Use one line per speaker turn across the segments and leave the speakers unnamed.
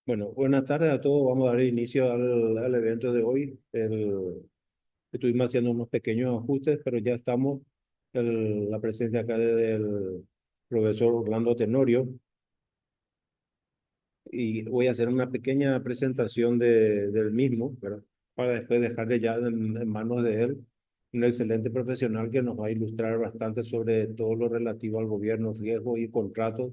Bueno, buenas tardes a todos. Vamos a dar inicio al evento de hoy. Estuvimos haciendo unos pequeños ajustes, pero ya estamos. La presencia acá del profesor Orlando Tenorio y voy a hacer una pequeña presentación del mismo, ¿verdad? Para después dejarle ya en manos de él, un excelente profesional que nos va a ilustrar bastante sobre todo lo relativo al gobierno, riesgos y contratos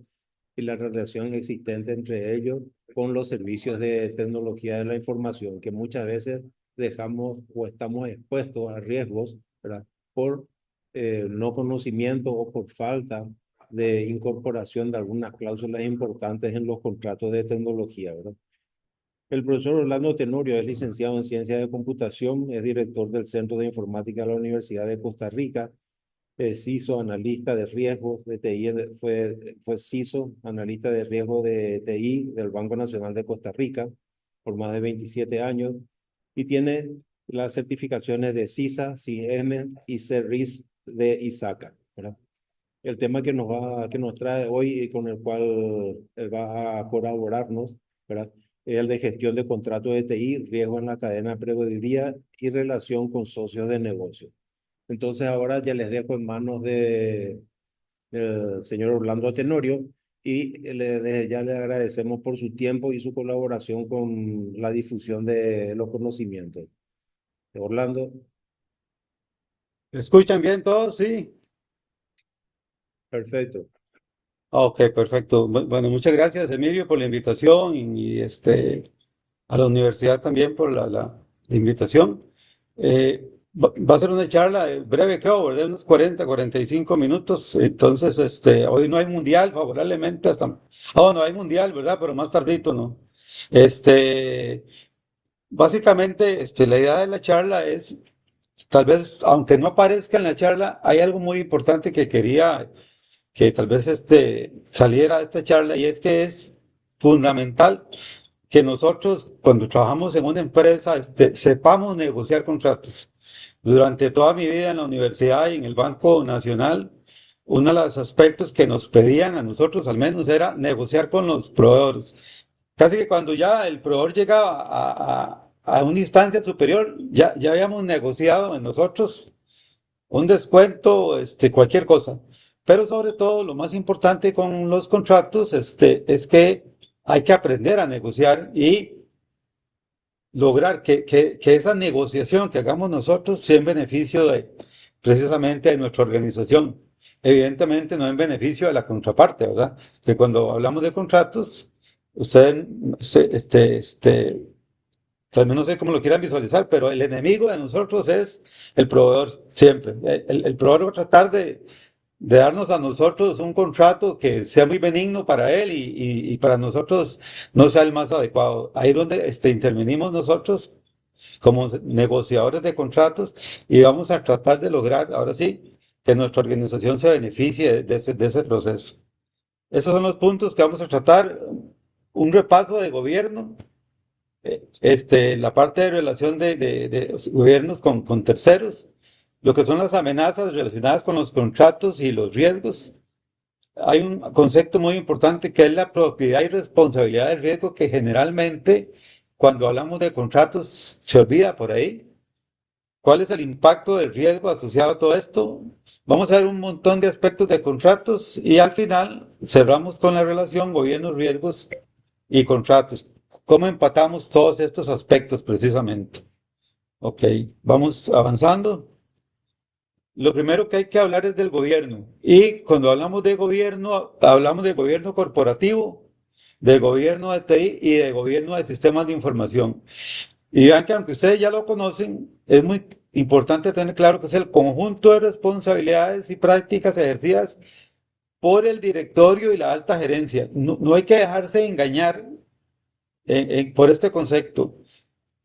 y la relación existente entre ellos con los servicios de tecnología de la información, que muchas veces dejamos o estamos expuestos a riesgos, ¿verdad? Por no conocimiento o por falta de incorporación de algunas cláusulas importantes en los contratos de tecnología, ¿verdad? El profesor Orlando Tenorio es licenciado en Ciencias de Computación, es director del Centro de Informática de la Universidad de Costa Rica, es CISO, analista de riesgos de TI, fue CISO, analista de riesgo de TI del Banco Nacional de Costa Rica por más de 27 años y tiene las certificaciones de CISA, CIEM y CERIS de ISACA, ¿verdad? El tema que nos trae hoy y con el cual va a colaborarnos, ¿verdad? Es el de gestión de contratos de TI, riesgo en la cadena de proveeduría y relación con socios de negocio. Entonces ahora ya les dejo en manos del señor Orlando Tenorio y desde ya le agradecemos por su tiempo y su colaboración con la difusión de los conocimientos. Orlando,
¿Escuchan bien todos? Sí.
perfecto.
Ok, perfecto. Bueno, muchas gracias, Emilio, por la invitación a la universidad también por la invitación. Va a ser una charla breve, creo, ¿verdad? Unos 45 minutos. Entonces, hoy no hay mundial, favorablemente hasta. No hay mundial, ¿verdad? Pero más tardito, ¿no? Este, básicamente, la idea de la charla es, tal vez, aunque no aparezca en la charla, hay algo muy importante que quería que tal vez saliera de esta charla, y es que es fundamental que nosotros cuando trabajamos en una empresa sepamos negociar contratos. Durante toda mi vida en la universidad y en el Banco Nacional, uno de los aspectos que nos pedían a nosotros al menos era negociar con los proveedores. Casi que cuando ya el proveedor llegaba a una instancia superior, ya habíamos negociado en nosotros un descuento, cualquier cosa. Pero sobre todo, lo más importante con los contratos, es que hay que aprender a negociar y lograr que esa negociación que hagamos nosotros sea en beneficio precisamente de nuestra organización. Evidentemente no en beneficio de la contraparte, ¿verdad? Que cuando hablamos de contratos, ustedes, tal vez no sé cómo lo quieran visualizar, pero el enemigo de nosotros es el proveedor siempre. El proveedor va a tratar de darnos a nosotros un contrato que sea muy benigno para él y para nosotros no sea el más adecuado. Ahí es donde intervenimos nosotros como negociadores de contratos y vamos a tratar de lograr, ahora sí, que nuestra organización se beneficie de ese proceso. Esos son los puntos que vamos a tratar. Un repaso de gobierno, la parte de relación de los gobiernos con terceros, lo que son las amenazas relacionadas con los contratos y los riesgos. Hay un concepto muy importante que es la propiedad y responsabilidad del riesgo, que generalmente cuando hablamos de contratos se olvida por ahí. ¿Cuál es el impacto del riesgo asociado a todo esto? Vamos a ver un montón de aspectos de contratos y al final cerramos con la relación gobiernos, riesgos y contratos. ¿Cómo empatamos todos estos aspectos precisamente? Ok, vamos avanzando. Lo primero que hay que hablar es del gobierno. Y cuando hablamos de gobierno corporativo, de gobierno de TI y de gobierno de sistemas de información. Y vean que aunque ustedes ya lo conocen, es muy importante tener claro que es el conjunto de responsabilidades y prácticas ejercidas por el directorio y la alta gerencia. No hay que dejarse engañar por este concepto.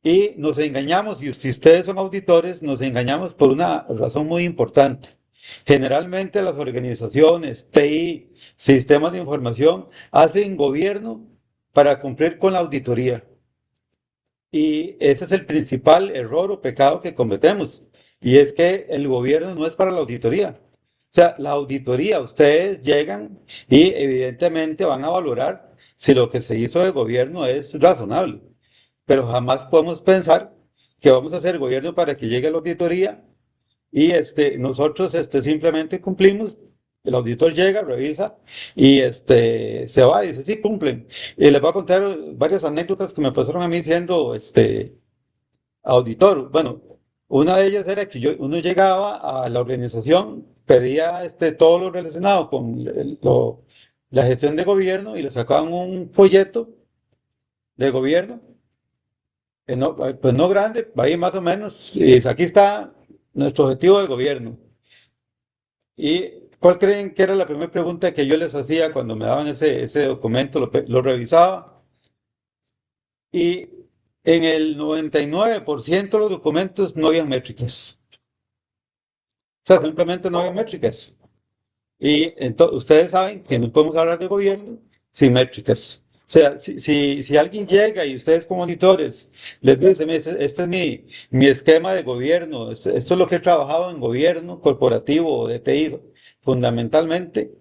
Y nos engañamos, y si ustedes son auditores, nos engañamos por una razón muy importante. Generalmente las organizaciones, TI, sistemas de información, hacen gobierno para cumplir con la auditoría. Y ese es el principal error o pecado que cometemos. Y es que el gobierno no es para la auditoría. O sea, la auditoría, ustedes llegan y evidentemente van a valorar si lo que se hizo de gobierno es razonable. Pero jamás podemos pensar que vamos a hacer gobierno para que llegue la auditoría y nosotros simplemente cumplimos. El auditor llega, revisa y se va y dice, sí, cumplen. Y les voy a contar varias anécdotas que me pasaron a mí siendo auditor. Bueno, una de ellas era que uno llegaba a la organización, pedía todo lo relacionado con la gestión de gobierno y le sacaban un folleto de gobierno, pues no grande, ahí más o menos, y dice, aquí está nuestro objetivo de gobierno. ¿Y cuál creen que era la primera pregunta que yo les hacía cuando me daban ese documento? Lo revisaba y en el 99% de los documentos no habían métricas. O sea, simplemente no había métricas. Y entonces ustedes saben que no podemos hablar de gobierno sin métricas. O sea, si alguien llega y ustedes como auditores les dicen, este es mi esquema de gobierno, esto es lo que he trabajado en gobierno corporativo o de TI, fundamentalmente,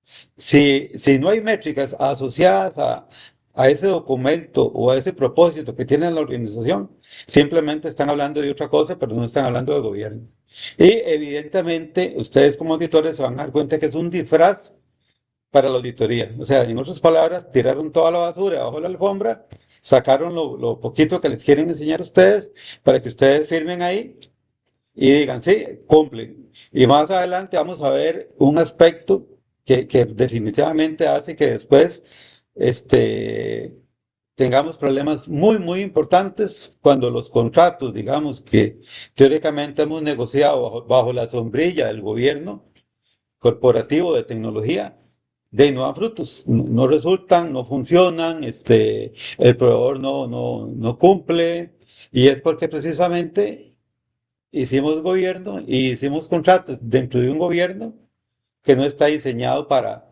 si no hay métricas asociadas a ese documento o a ese propósito que tiene la organización, simplemente están hablando de otra cosa, pero no están hablando de gobierno. Y evidentemente, ustedes como auditores se van a dar cuenta que es un disfraz para la auditoría. O sea, en otras palabras, tiraron toda la basura debajo de la alfombra, sacaron lo poquito que les quieren enseñar a ustedes para que ustedes firmen ahí y digan, sí, cumplen. Y más adelante vamos a ver un aspecto que definitivamente hace que después tengamos problemas muy, muy importantes cuando los contratos, digamos, que teóricamente hemos negociado bajo la sombrilla del gobierno corporativo de tecnología, de ahí no dan frutos, no resultan, no funcionan, el proveedor no cumple, y es porque precisamente hicimos gobierno y hicimos contratos dentro de un gobierno que no está diseñado para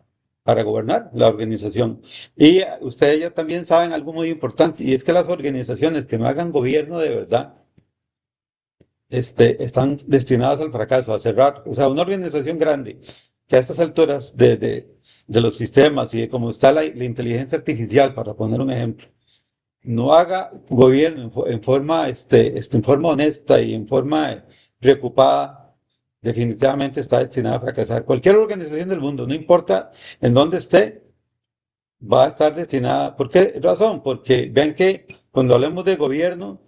gobernar la organización. Y ustedes ya también saben algo muy importante, y es que las organizaciones que no hagan gobierno de verdad, están destinadas al fracaso, a cerrar. O sea, una organización grande que a estas alturas de los sistemas y de cómo está la inteligencia artificial, para poner un ejemplo, no haga gobierno en forma honesta y en forma preocupada, definitivamente está destinada a fracasar. Cualquier organización del mundo, no importa en dónde esté, va a estar destinada. ¿Por qué razón? Porque vean que cuando hablemos de gobierno,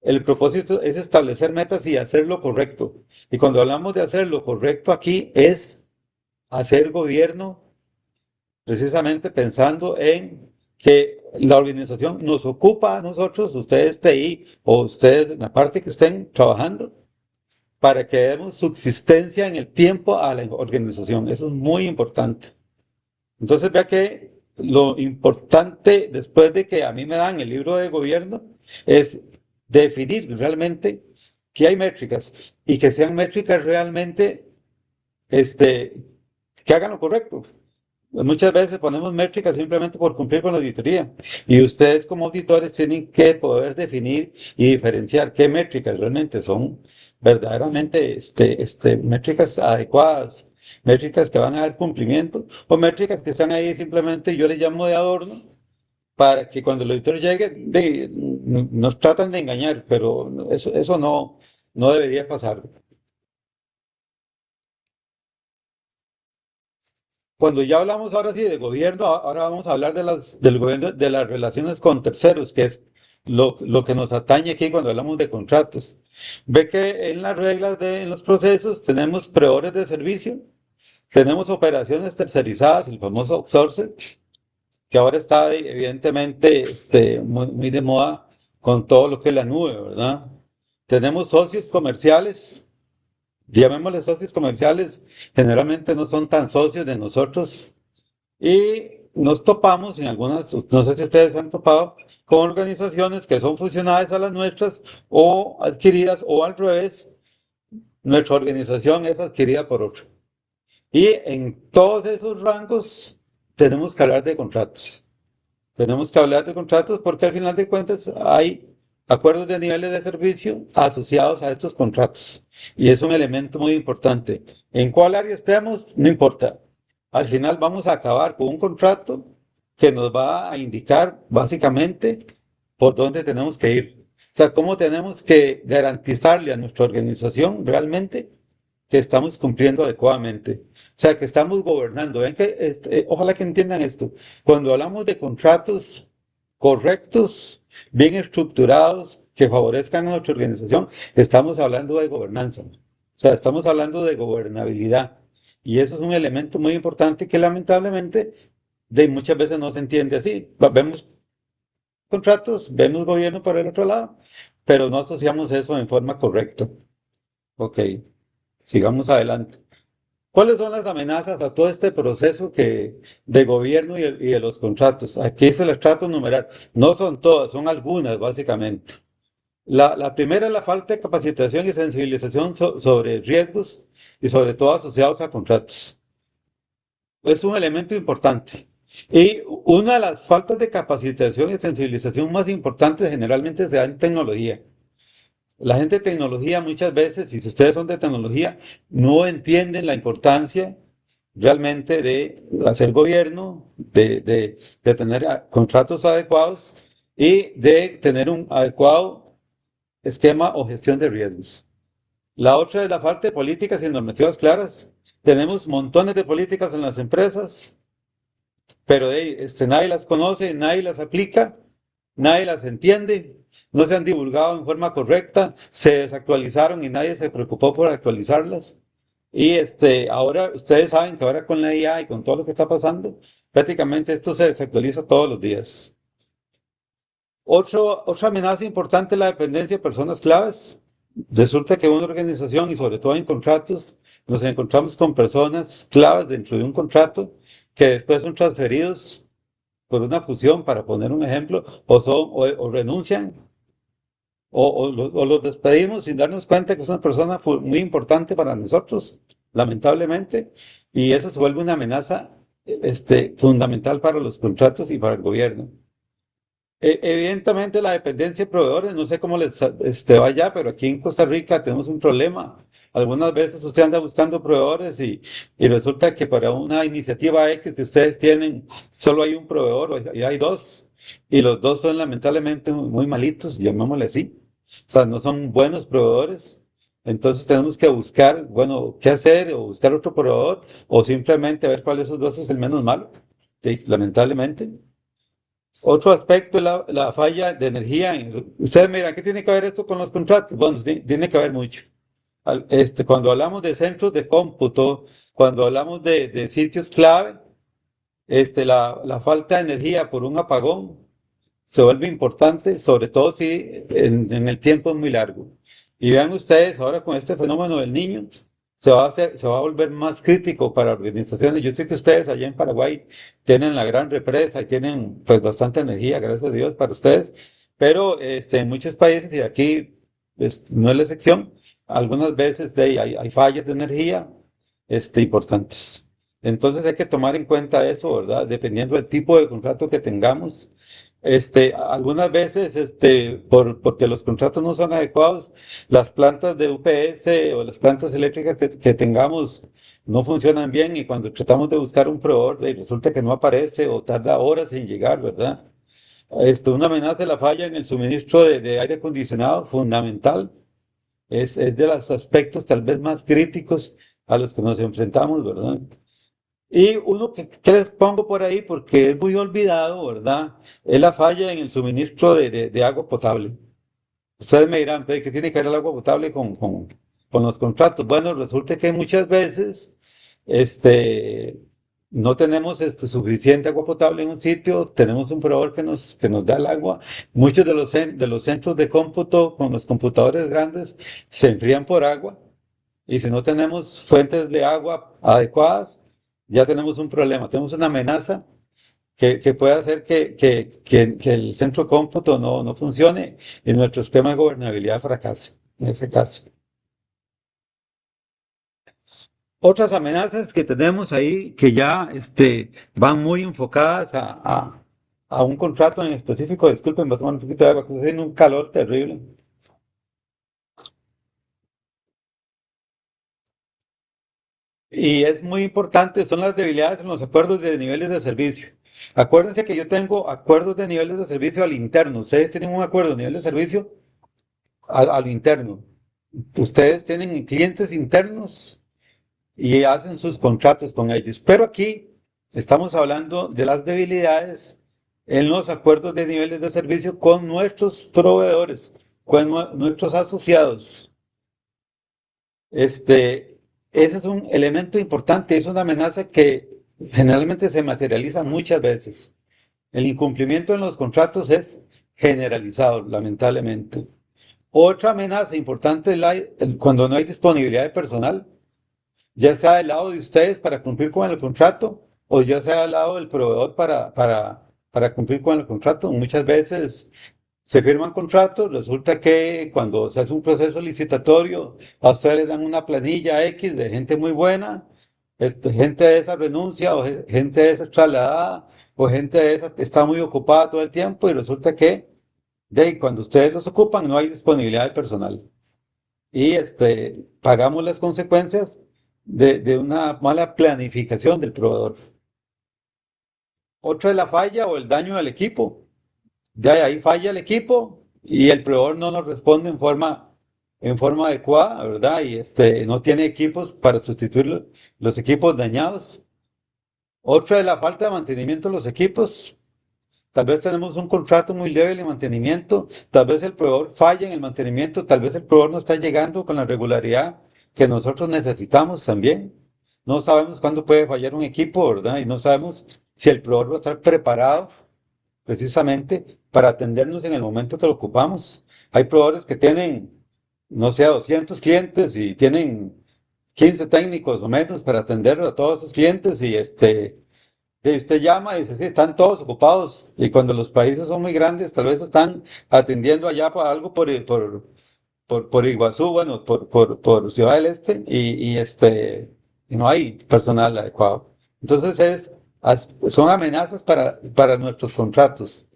el propósito es establecer metas y hacer lo correcto. Y cuando hablamos de hacer lo correcto aquí es hacer gobierno precisamente pensando en que la organización nos ocupa a nosotros, ustedes TI o ustedes en la parte que estén trabajando, para que demos subsistencia en el tiempo a la organización. Eso es muy importante. Entonces vea que lo importante después de que a mí me dan el libro de gobierno es definir realmente que hay métricas y que sean métricas realmente que hagan lo correcto. Muchas veces ponemos métricas simplemente por cumplir con la auditoría y ustedes como auditores tienen que poder definir y diferenciar qué métricas realmente son verdaderamente métricas adecuadas, métricas que van a dar cumplimiento o métricas que están ahí simplemente yo les llamo de adorno para que cuando el auditor llegue nos tratan de engañar, pero eso no debería pasar. Cuando ya hablamos ahora sí de gobierno, ahora vamos a hablar del gobierno, de las relaciones con terceros, que es lo que nos atañe aquí cuando hablamos de contratos. Ve que en las reglas en los procesos tenemos proveedores de servicio, tenemos operaciones tercerizadas, el famoso outsourcing, que ahora está evidentemente muy, muy de moda con todo lo que es la nube, ¿verdad? Tenemos socios comerciales, llamémosle socios comerciales, generalmente no son tan socios de nosotros y nos topamos en algunas, no sé si ustedes han topado, con organizaciones que son fusionadas a las nuestras o adquiridas o al revés, nuestra organización es adquirida por otra. Y en todos esos rangos tenemos que hablar de contratos. Tenemos que hablar de contratos porque al final de cuentas hay acuerdos de niveles de servicio asociados a estos contratos. Y es un elemento muy importante. En cuál área estemos, no importa. Al final vamos a acabar con un contrato que nos va a indicar básicamente por dónde tenemos que ir. O sea, cómo tenemos que garantizarle a nuestra organización realmente que estamos cumpliendo adecuadamente. O sea, que estamos gobernando. Ven que, ojalá que entiendan esto. Cuando hablamos de contratos correctos, bien estructurados, que favorezcan a nuestra organización, estamos hablando de gobernanza. O sea, estamos hablando de gobernabilidad. Y eso es un elemento muy importante que lamentablemente muchas veces no se entiende así. Vemos contratos, vemos gobierno por el otro lado, pero no asociamos eso en forma correcta. Ok, sigamos adelante. ¿Cuáles son las amenazas a todo este proceso de gobierno y de los contratos? Aquí se les trato de numerar. No son todas, son algunas, básicamente. La primera es la falta de capacitación y sensibilización sobre riesgos y sobre todo asociados a contratos. Es un elemento importante. Y una de las faltas de capacitación y sensibilización más importantes generalmente se da en tecnología. La gente de tecnología muchas veces, y si ustedes son de tecnología, no entienden la importancia realmente de hacer gobierno, de tener contratos adecuados y de tener un adecuado esquema o gestión de riesgos. La otra es la falta de políticas y normativas claras. Tenemos montones de políticas en las empresas, pero nadie las conoce, nadie las aplica, nadie las entiende, no se han divulgado en forma correcta, se desactualizaron y nadie se preocupó por actualizarlas. Y ahora ustedes saben que ahora con la IA y con todo lo que está pasando, prácticamente esto se desactualiza todos los días. Otra amenaza importante es la dependencia de personas claves. Resulta que una organización y sobre todo en contratos nos encontramos con personas claves dentro de un contrato que después son transferidos por una fusión, para poner un ejemplo, o renuncian o los despedimos sin darnos cuenta que es una persona muy importante para nosotros, lamentablemente, y eso se vuelve una amenaza fundamental para los contratos y para el gobierno. Evidentemente la dependencia de proveedores, no sé cómo les va allá, pero aquí en Costa Rica tenemos un problema. Algunas veces usted anda buscando proveedores y resulta que para una iniciativa X que ustedes tienen, solo hay un proveedor y hay dos. Y los dos son lamentablemente muy malitos, llamémosle así. O sea, no son buenos proveedores. Entonces tenemos que buscar, bueno, qué hacer, o buscar otro proveedor, o simplemente ver cuál de esos dos es el menos malo, lamentablemente. Otro aspecto es la falla de energía. Ustedes miran, ¿qué tiene que ver esto con los contratos? Bueno, tiene que ver mucho. Cuando hablamos de centros de cómputo, cuando hablamos de sitios clave, la falta de energía por un apagón se vuelve importante, sobre todo si en el tiempo es muy largo. Y vean ustedes, ahora con este fenómeno del niño, se va a volver más crítico para organizaciones. Yo sé que ustedes allá en Paraguay tienen la gran represa y tienen pues bastante energía, gracias a Dios para ustedes, pero en muchos países, y aquí no es la excepción, algunas veces hay fallas de energía importantes. Entonces hay que tomar en cuenta eso, ¿verdad? Dependiendo del tipo de contrato que tengamos. Algunas veces, porque los contratos no son adecuados, las plantas de UPS o las plantas eléctricas que tengamos no funcionan bien y cuando tratamos de buscar un proveedor, resulta que no aparece o tarda horas en llegar, ¿verdad? Una amenaza de la falla en el suministro de aire acondicionado, fundamental, es de los aspectos tal vez más críticos a los que nos enfrentamos, ¿verdad? Y uno que les pongo por ahí porque es muy olvidado, ¿verdad? Es la falla en el suministro de agua potable. Ustedes me dirán, "Pe, ¿qué tiene que ver el agua potable con los contratos?" Bueno, resulta que muchas veces este, no tenemos suficiente agua potable en un sitio, tenemos un proveedor que nos da el agua. Muchos de los centros de cómputo con los computadores grandes se enfrían por agua. Y si no tenemos fuentes de agua adecuadas, ya tenemos un problema, tenemos una amenaza que puede hacer que el centro de cómputo no funcione y nuestro esquema de gobernabilidad fracase en ese caso. Otras amenazas que tenemos ahí que ya van muy enfocadas a un contrato en específico. Disculpen, voy a tomar un poquito de agua, que está haciendo un calor terrible. Y es muy importante, son las debilidades en los acuerdos de niveles de servicio. Acuérdense que yo tengo acuerdos de niveles de servicio al interno. Ustedes tienen un acuerdo de nivel de servicio a lo interno. Ustedes tienen clientes internos y hacen sus contratos con ellos. Pero aquí estamos hablando de las debilidades en los acuerdos de niveles de servicio con nuestros proveedores, con nuestros asociados. Este, ese es un elemento importante, es una amenaza que generalmente se materializa muchas veces. El incumplimiento en los contratos es generalizado, lamentablemente. Otra amenaza importante es cuando no hay disponibilidad de personal, ya sea del lado de ustedes para cumplir con el contrato o ya sea del lado del proveedor para cumplir con el contrato. Muchas veces se firman contratos, resulta que cuando se hace un proceso licitatorio, a ustedes les dan una planilla X de gente muy buena, gente de esa renuncia o gente de esa es trasladada o gente de esa está muy ocupada todo el tiempo y resulta que cuando ustedes los ocupan no hay disponibilidad de personal y pagamos las consecuencias de una mala planificación del proveedor. Otra es la falla o el daño al equipo. De ahí falla el equipo y el proveedor no nos responde en forma adecuada, ¿verdad? Y no tiene equipos para sustituir los equipos dañados. Otra es la falta de mantenimiento de los equipos. Tal vez tenemos un contrato muy débil de mantenimiento, tal vez el proveedor falla en el mantenimiento, tal vez el proveedor no está llegando con la regularidad que nosotros necesitamos también. No sabemos cuándo puede fallar un equipo, ¿verdad? Y no sabemos si el proveedor va a estar preparado precisamente para atendernos en el momento que lo ocupamos. Hay proveedores que tienen, no sé, 200 clientes y tienen 15 técnicos o menos para atender a todos esos clientes y usted llama y dice, sí, están todos ocupados. Y cuando los países son muy grandes, tal vez están atendiendo allá para algo por Iguazú, bueno, por Ciudad del Este, y no hay personal adecuado. Entonces son amenazas para nuestros contratos.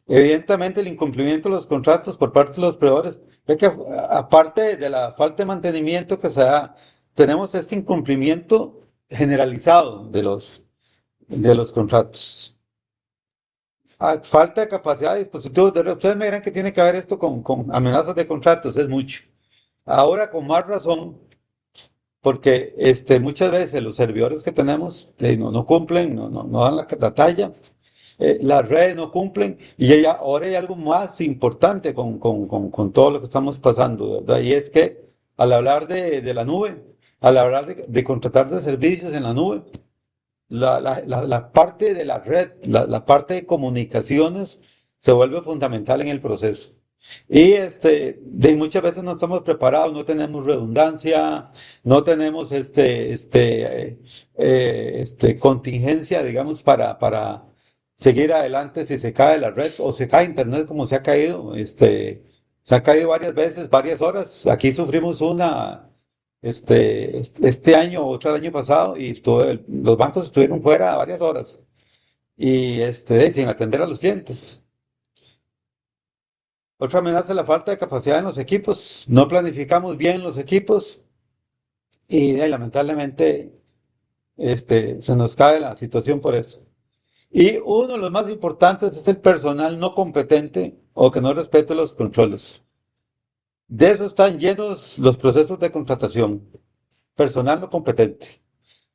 Evidentemente, el incumplimiento de los contratos por parte de los proveedores, es que aparte de la falta de mantenimiento que se da, tenemos este incumplimiento generalizado de los contratos. Falta de capacidad de dispositivos de red. Ustedes me dirán que tiene que ver esto con amenazas de contratos, es mucho. Ahora con más razón, porque muchas veces los servidores que tenemos no cumplen, no dan la talla, las redes no cumplen, y ahora hay algo más importante con todo lo que estamos pasando, ¿verdad? Y es que al hablar de la nube, al hablar de contratar de servicios en la nube, la parte de la red, la parte de comunicaciones se vuelve fundamental en el proceso. Y muchas veces no estamos preparados, no tenemos redundancia, no tenemos contingencia, digamos, para seguir adelante si se cae la red o se cae internet como se ha caído. Se ha caído varias veces, varias horas. Aquí sufrimos una este año, otra el año pasado, y los bancos estuvieron fuera varias horas y sin atender a los clientes. Otra amenaza es la falta de capacidad en los equipos. No planificamos bien los equipos y lamentablemente se nos cae la situación por eso. Y uno de los más importantes es el personal no competente o que no respete los controles. De eso están llenos los procesos de contratación. Personal no competente.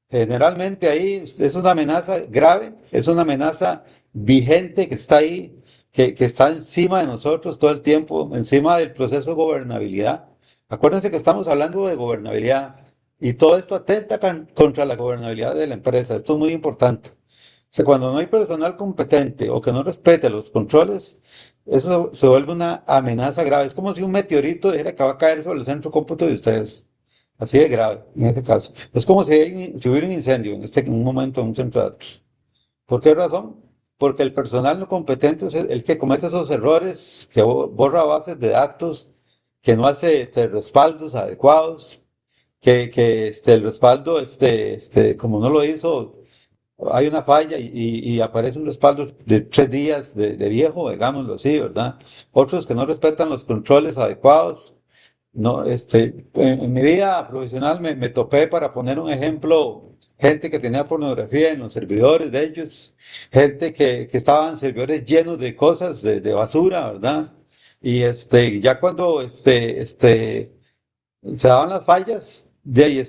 Generalmente ahí es una amenaza grave, es una amenaza vigente que está ahí, que está encima de nosotros todo el tiempo, encima del proceso de gobernabilidad. Acuérdense que estamos hablando de gobernabilidad y todo esto atenta contra la gobernabilidad de la empresa. Esto es muy importante. O sea, cuando no hay personal competente o que no respete los controles, eso se vuelve una amenaza grave. Es como si un meteorito dijera que va a caer sobre el centro cómputo de ustedes. Así de grave, en este caso. Es como si hubiera un incendio en un momento en un centro de datos. ¿Por qué razón? Porque el personal no competente es el que comete esos errores, que borra bases de datos, que no hace respaldos adecuados, que el respaldo, como no lo hizo, hay una falla y aparece un respaldo de 3 días de viejo, digámoslo así, ¿verdad? Otros que no respetan los controles adecuados. No, en mi vida profesional me topé, para poner un ejemplo gente que tenía pornografía en los servidores de ellos, gente que estaban servidores llenos de cosas, de basura, ¿verdad? Y ya cuando se daban las fallas de ahí,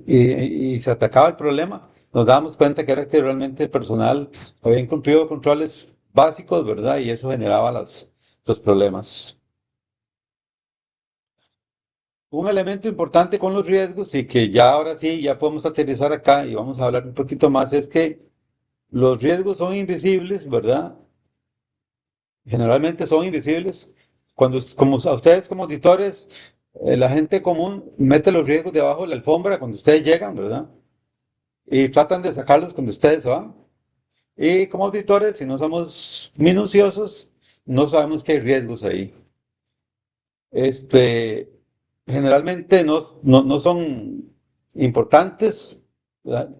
y se atacaba el problema, nos dábamos cuenta que era que realmente el personal había incumplido controles básicos, ¿verdad? Y eso generaba los problemas. Un elemento importante con los riesgos y que ya ahora sí, ya podemos aterrizar acá y vamos a hablar un poquito más, es que los riesgos son invisibles, ¿verdad? Generalmente son invisibles. Como a ustedes como auditores, la gente común mete los riesgos debajo de la alfombra cuando ustedes llegan, ¿verdad? Y tratan de sacarlos cuando ustedes se van. Y como auditores, si no somos minuciosos, no sabemos que hay riesgos ahí. Este, generalmente no son importantes, ¿verdad?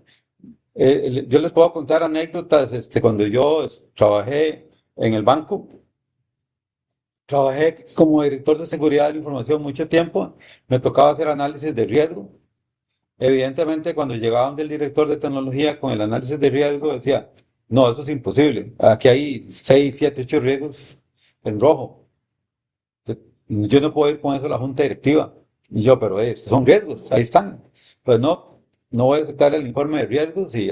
Yo les puedo contar anécdotas, cuando yo trabajé en el banco. Trabajé como director de seguridad de la información mucho tiempo, me tocaba hacer análisis de riesgo. Evidentemente, cuando llegaban del director de tecnología con el análisis de riesgo, decía, no, eso es imposible. Aquí hay 6, 7, 8 riesgos en rojo. Yo no puedo ir con eso a la junta directiva. Y yo, pero son riesgos, ahí están. Pues no voy a aceptar el informe de riesgos y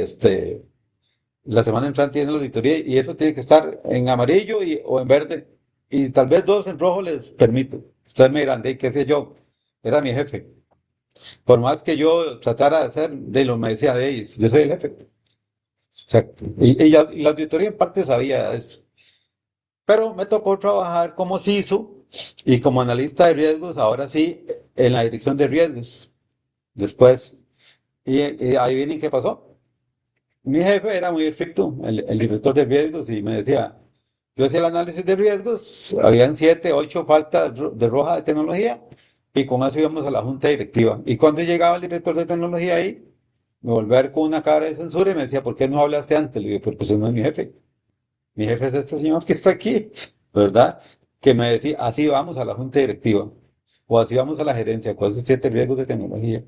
la semana entrante tiene la auditoría y eso tiene que estar en amarillo o en verde. Y tal vez dos en rojo les permito. Ustedes me dirán, ¿de qué sé yo? Era mi jefe. Por más que yo tratara de hacer, de lo me decía, yo soy el jefe. O sea, y la auditoría en parte sabía eso. Pero me tocó trabajar como CISO y como analista de riesgos, ahora sí, en la dirección de riesgos. Después, y ahí vienen qué pasó. Mi jefe era muy estricto, el director de riesgos, y me decía, yo hacía el análisis de riesgos, habían 7, 8 faltas de roja de tecnología, y con eso íbamos a la junta directiva. Y cuando llegaba el director de tecnología ahí, me volvía a ver con una cara de censura y me decía, ¿por qué no hablaste antes? Le digo, porque ese no es mi jefe. Mi jefe es este señor que está aquí, ¿verdad? Que me decía, así vamos a la junta directiva, o así vamos a la gerencia, con esos 7 riesgos de tecnología.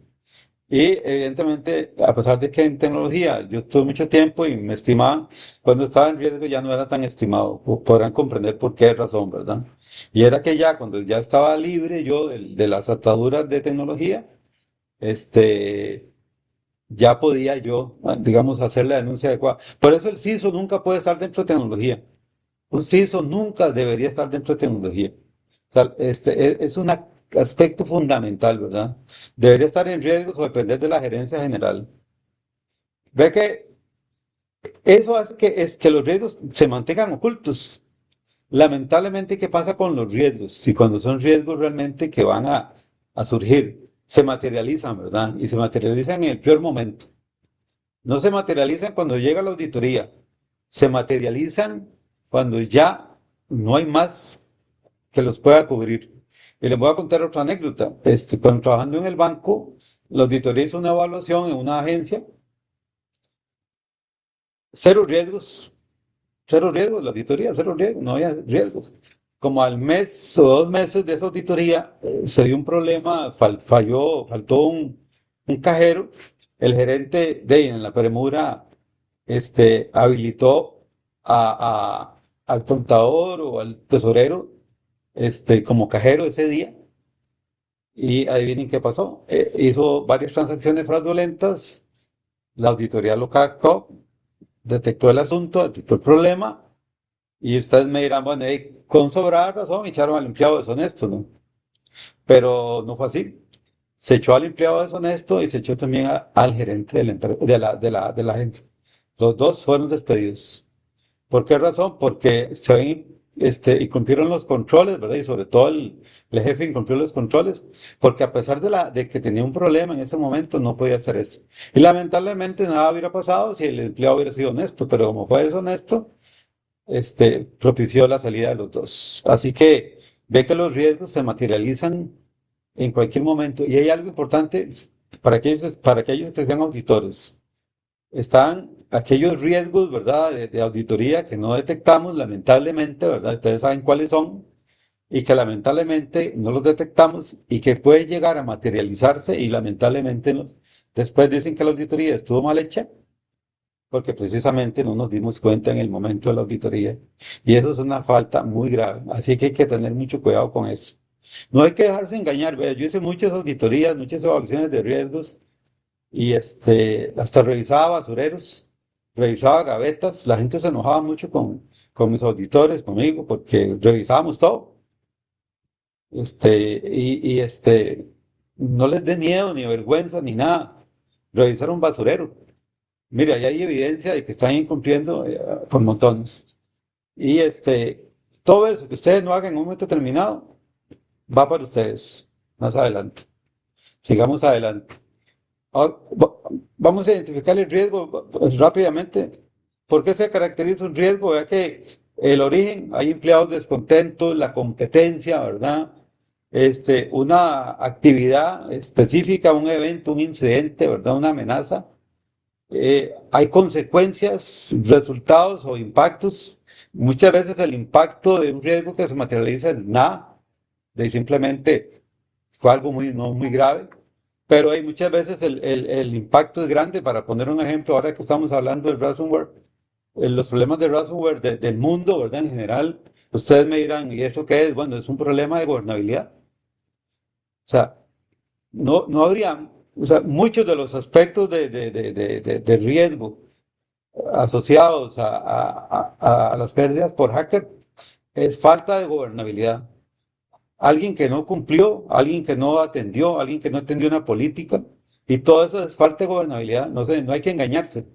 Y evidentemente, a pesar de que en tecnología yo estuve mucho tiempo y me estimaban, cuando estaba en riesgo ya no era tan estimado. Podrán comprender por qué razón, ¿verdad? Y era que ya cuando ya estaba libre yo de las ataduras de tecnología, ya podía yo, digamos, hacer la denuncia adecuada. Por eso el CISO nunca puede estar dentro de tecnología. Un CISO nunca debería estar dentro de tecnología. O sea, es un aspecto fundamental, ¿verdad? Debería estar en riesgos o depender de la gerencia general. Ve que eso hace que los riesgos se mantengan ocultos. Lamentablemente, ¿qué pasa con los riesgos? Y cuando son riesgos realmente que van a surgir, se materializan, ¿verdad? Y se materializan en el peor momento. No se materializan cuando llega la auditoría, se materializan cuando ya no hay más que los pueda cubrir. Y les voy a contar otra anécdota. Cuando trabajando en el banco, la auditoría hizo una evaluación en una agencia, cero riesgos, cero riesgos, la auditoría, cero riesgos, no había riesgos. Como al mes o 2 meses de esa auditoría, se dio un problema, faltó un cajero, el gerente de ahí en la premura habilitó al contador o al tesorero como cajero ese día. Y adivinen qué pasó. Hizo varias transacciones fraudulentas, la auditoría lo captó, detectó el asunto, detectó el problema, y ustedes me dirán, bueno, con sobrada razón echaron al empleado deshonesto, ¿no? Pero no fue así. Se echó al empleado deshonesto y se echó también al gerente de la agencia. Los dos fueron despedidos. ¿Por qué razón? Porque y cumplieron los controles, ¿verdad? Y sobre todo el jefe incumplió los controles, porque a pesar de que tenía un problema en ese momento, no podía hacer eso. Y lamentablemente nada hubiera pasado si el empleado hubiera sido honesto, pero como fue deshonesto, propició la salida de los dos. Así que ve que los riesgos se materializan en cualquier momento. Y hay algo importante para aquellos que sean auditores. Están aquellos riesgos, ¿verdad?, de auditoría que no detectamos, lamentablemente, ¿verdad? Ustedes saben cuáles son y que lamentablemente no los detectamos y que puede llegar a materializarse y lamentablemente Después dicen que la auditoría estuvo mal hecha porque precisamente no nos dimos cuenta en el momento de la auditoría. Y eso es una falta muy grave. Así que hay que tener mucho cuidado con eso. No hay que dejarse engañar. Vea, yo hice muchas auditorías, muchas evaluaciones de riesgos y hasta revisaba basureros, revisaba gavetas. La gente se enojaba mucho con mis auditores, conmigo, porque revisábamos todo. No les dé miedo, ni vergüenza, ni nada. Revisar un basurero. Mira, ahí hay evidencia de que están incumpliendo por montones. Y todo eso que ustedes no hagan en un momento determinado va para ustedes más adelante. Sigamos adelante. Ah, vamos a identificar el riesgo pues, rápidamente. ¿Por qué se caracteriza un riesgo? Vea que el origen, hay empleados descontentos, la competencia, ¿verdad? Una actividad específica, un evento, un incidente, ¿verdad? Una amenaza. Hay consecuencias, resultados o impactos. Muchas veces el impacto de un riesgo que se materializa en nada, de simplemente fue algo muy, no muy grave, pero hay muchas veces el impacto es grande. Para poner un ejemplo, ahora que estamos hablando del ransomware, los problemas de ransomware del mundo, ¿verdad? En general, ustedes me dirán, ¿y eso qué es? Bueno, es un problema de gobernabilidad. O sea, no habría, o sea, muchos de los aspectos de riesgo asociados a las pérdidas por hacker es falta de gobernabilidad. Alguien que no cumplió, alguien que no atendió, alguien que no atendió una política, y todo eso es falta de gobernabilidad. No sé, no hay que engañarse.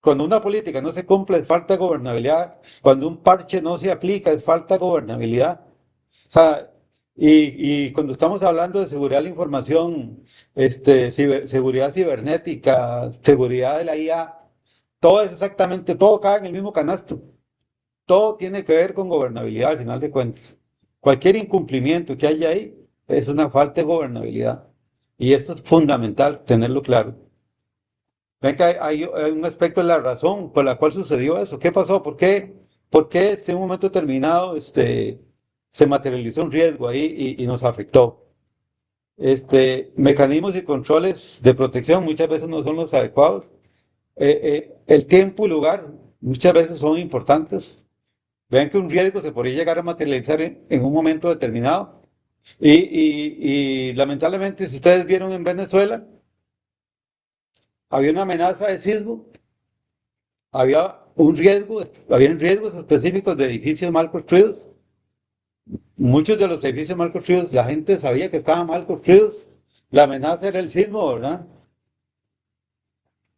Cuando una política no se cumple, es falta de gobernabilidad. Cuando un parche no se aplica, es falta de gobernabilidad. O sea, y cuando estamos hablando de seguridad de la información, seguridad cibernética, seguridad de la IA, todo es exactamente, todo cae en el mismo canasto. Todo tiene que ver con gobernabilidad al final de cuentas. Cualquier incumplimiento que haya ahí es una falta de gobernabilidad. Y eso es fundamental tenerlo claro. Ven que hay un aspecto de la razón por la cual sucedió eso. ¿Qué pasó? ¿Por qué en un momento determinado se materializó un riesgo ahí y nos afectó? Mecanismos y controles de protección muchas veces no son los adecuados. El tiempo y lugar muchas veces son importantes. Vean que un riesgo se podría llegar a materializar en un momento determinado. Y lamentablemente, si ustedes vieron en Venezuela, había una amenaza de sismo, había riesgos específicos de edificios mal construidos. Muchos de los edificios mal construidos, la gente sabía que estaban mal construidos. La amenaza era el sismo, ¿verdad?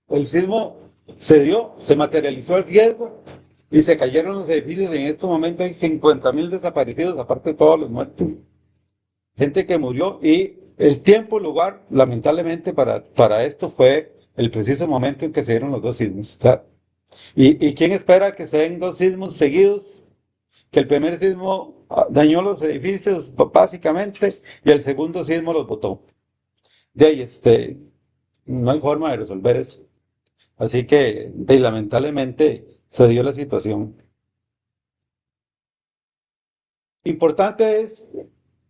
El sismo se dio, se materializó el riesgo y se cayeron los edificios. En este momento hay 50.000 desaparecidos, aparte de todos los muertos. Gente que murió y el tiempo, lugar, lamentablemente para esto fue el preciso momento en que se dieron los dos sismos. O sea, ¿y quién espera que se den dos sismos seguidos? Que el primer sismo dañó los edificios básicamente y el segundo sismo los botó. De ahí, no hay forma de resolver eso. Así que, lamentablemente, se dio la situación. Importante es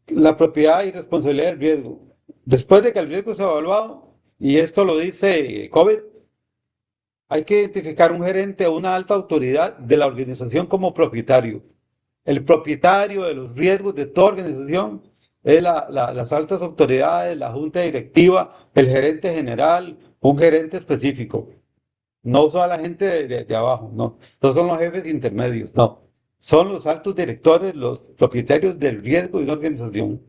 la propiedad y responsabilidad del riesgo. Después de que el riesgo se ha evaluado, y esto lo dice COVID, hay que identificar un gerente o una alta autoridad de la organización como propietario. El propietario de los riesgos de toda organización es las altas autoridades, la junta directiva, el gerente general, un gerente específico. No son la gente de abajo, no. No son los jefes intermedios, no. Son los altos directores, los propietarios del riesgo de una organización.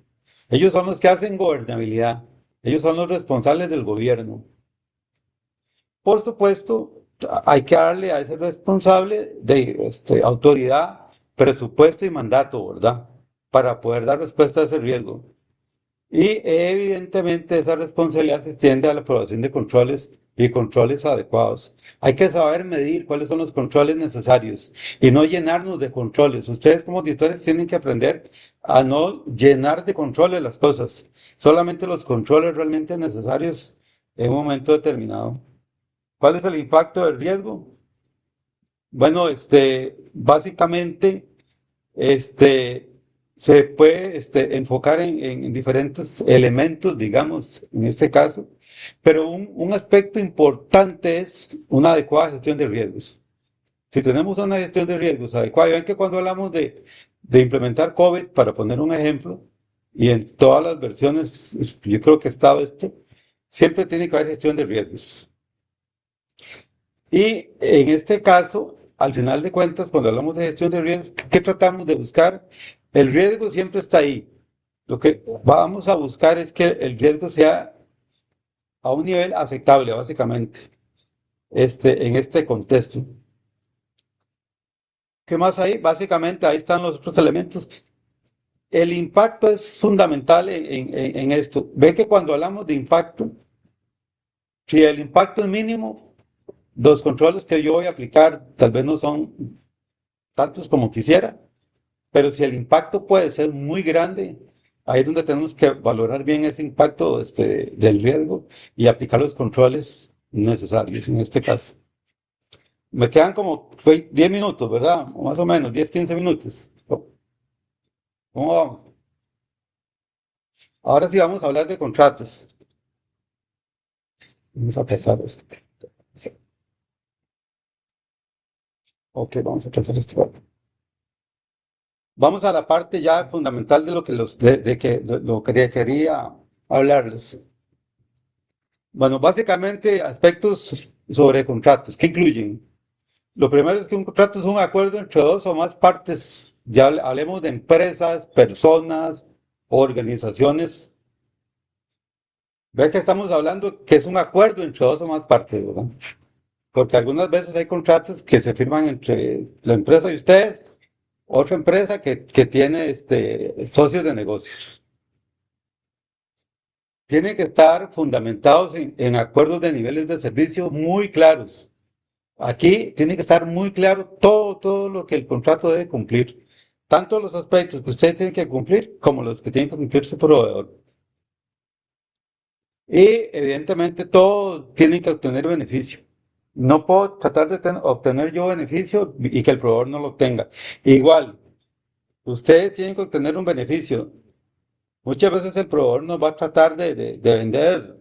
Ellos son los que hacen gobernabilidad. Ellos son los responsables del gobierno. Por supuesto, hay que darle a ese responsable de autoridad, presupuesto y mandato, ¿verdad? Para poder dar respuesta a ese riesgo. Y evidentemente esa responsabilidad se extiende a la aprobación de controles y controles adecuados. Hay que saber medir cuáles son los controles necesarios y no llenarnos de controles. Ustedes como auditores tienen que aprender a no llenar de controles las cosas, solamente los controles realmente necesarios en un momento determinado. ¿Cuál es el impacto del riesgo? Bueno, básicamente, este, se puede enfocar en diferentes elementos, digamos, en este caso, pero un aspecto importante es una adecuada gestión de riesgos. Si tenemos una gestión de riesgos adecuada, ven que cuando hablamos de implementar COVID, para poner un ejemplo, y en todas las versiones, yo creo que estaba esto, siempre tiene que haber gestión de riesgos. Y en este caso, al final de cuentas, cuando hablamos de gestión de riesgos, ¿qué tratamos de buscar? El riesgo siempre está ahí. Lo que vamos a buscar es que el riesgo sea a un nivel aceptable, básicamente, en este contexto. ¿Qué más hay? Básicamente ahí están los otros elementos. El impacto es fundamental en esto. Ve que cuando hablamos de impacto, si el impacto es mínimo, los controles que yo voy a aplicar tal vez no son tantos como quisiera, pero si el impacto puede ser muy grande, ahí es donde tenemos que valorar bien ese impacto del riesgo y aplicar los controles necesarios en este caso. Me quedan como 10 minutos, ¿verdad? O más o menos, 10, 15 minutos. ¿Cómo vamos? Ahora sí vamos a hablar de contratos. Vamos a pasar esto. Ok, vamos a pasar esto. Vamos a la parte ya fundamental de lo que, lo que quería hablarles. Bueno, básicamente aspectos sobre contratos. ¿Qué incluyen? Lo primero es que un contrato es un acuerdo entre dos o más partes. Ya hablemos de empresas, personas, organizaciones. Ve que estamos hablando que es un acuerdo entre dos o más partes, ¿verdad? Porque algunas veces hay contratos que se firman entre la empresa y ustedes, otra empresa que tiene socios de negocios. Tienen que estar fundamentados en acuerdos de niveles de servicio muy claros. Aquí tiene que estar muy claro todo lo que el contrato debe cumplir. Tanto los aspectos que ustedes tienen que cumplir como los que tiene que cumplir su proveedor. Y evidentemente todos tienen que obtener beneficio. No puedo tratar de obtener yo beneficio y que el proveedor no lo tenga. Igual, ustedes tienen que obtener un beneficio. Muchas veces el proveedor nos va a tratar de vender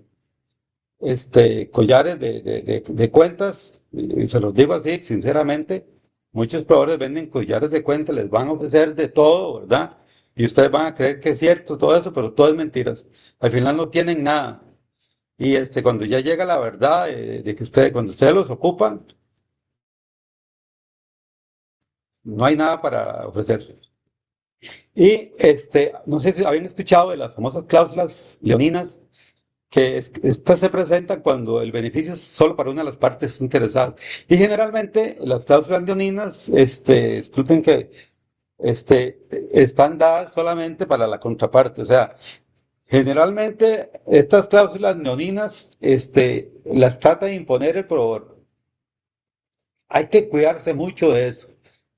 collares de cuentas, y se los digo así, sinceramente, muchos proveedores venden collares de cuentas, les van a ofrecer de todo, ¿verdad? Y ustedes van a creer que es cierto todo eso, pero todo es mentiras. Al final no tienen nada. Y cuando ya llega la verdad de que ustedes, cuando ustedes los ocupan, no hay nada para ofrecer. Y no sé si habían escuchado de las famosas cláusulas leoninas, que estas se presentan cuando el beneficio es solo para una de las partes interesadas. Y generalmente las cláusulas leoninas, disculpen que están dadas solamente para la contraparte. O sea, generalmente estas cláusulas leoninas las trata de imponer el proveedor. Hay que cuidarse mucho de eso.